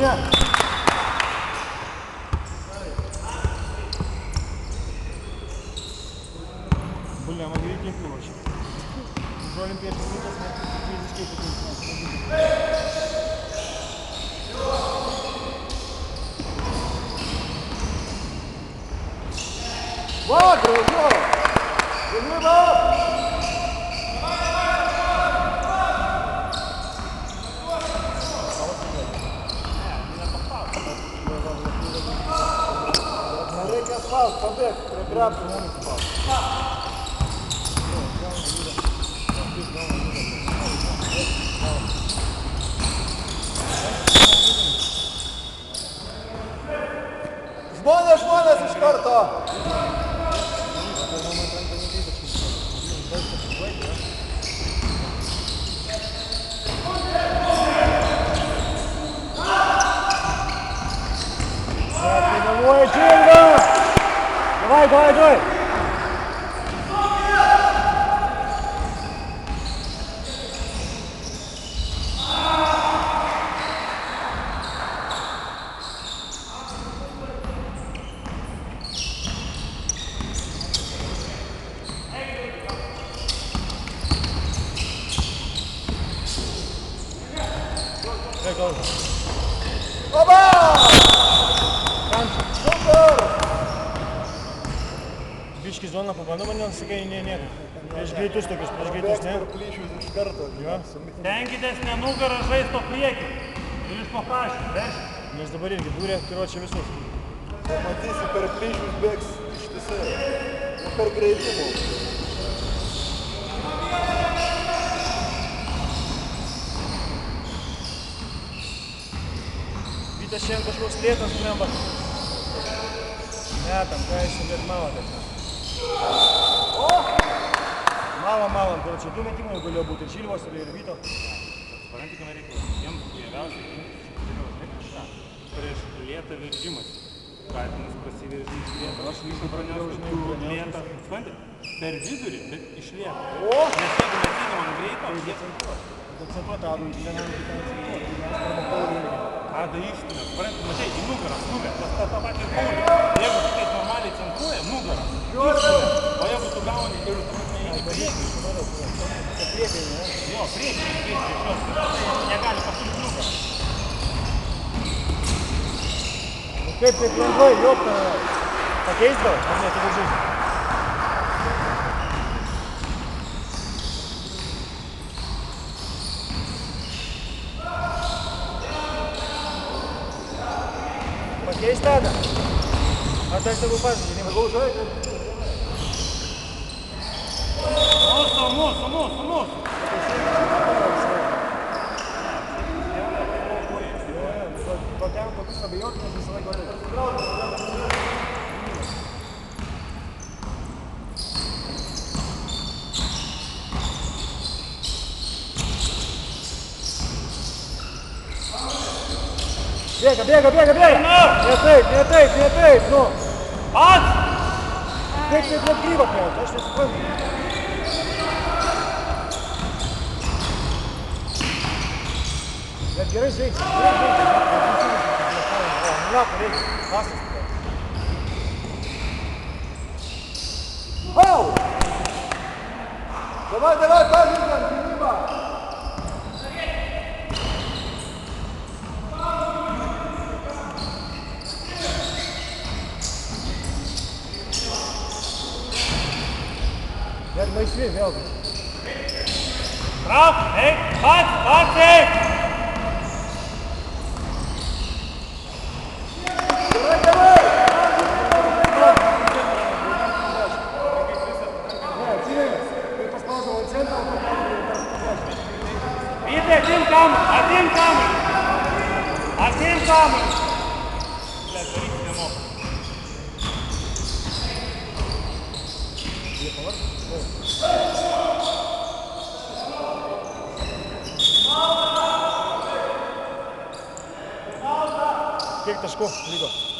Linija. Бля, мы греки короче. Уже олимпийский витас, физический потенциал. Вот, друзья! Друзья! Нарека спал, побег, преград, но не спал. Žmonės iš karto. Ой, Джилда! Давай, давай, давай! Оба! Супер! Biški zona pabandoma, nes sakai, ne. Prieš greitus tokius, ne? Tenkitės ne nugarą žaisto priekį. Ir iš po kaščių, vešti. Nes dabar irgi būrė, kiruočia visus. Matysi, per plyšius bėgs ištisai. Per greitimų. Vytas šiandien kažkoks lėtas lemba. Ne, tam ką jis bet mало taip. Mало, короче, du metimai galėjo būti ir Žilvos, ir Vyto. Suprantikime reikalą. Jiems geriausiai prieš lėtą veržimas. Katinas prasiveržys lėtą. Aš visų pranešau lėtą. Suprantate? Per vidurį, bet iš lėtą. Nes jeigu mes įdomam greito, jie centruoja. Centruota, Adu, vienam kitam centruota. Ada ištumė. Suprantate, matai, į nugarą stumė. Tas tą patį paulių. Jeigu tu taip normaliai centruoja, nugarą. Ištumė. O jeigu tu gauni ir tu į priekį. Jo, priekį. Negali pasukti nugarą. Kaip taip lengvai, jopta, pakeist gal, ar ne, tu važiuoji? Pakeist tada? Ar dar tegul pažadžiai, negau žaidžiai? Mūsų. Patiem tokius abejotinus visą laiką Bėga! Ne taip, nu! Pats! Kaip taip net grybą pjauti, aš nesuprantu. Bet gerai žaidži. Лапа, reikia, pasas. Вау! Давай, пожалуйста, гниба! Як майшли, вялко. Прав, пats! Один камеру! Блядь, горить не мог. Kiek taškų liko?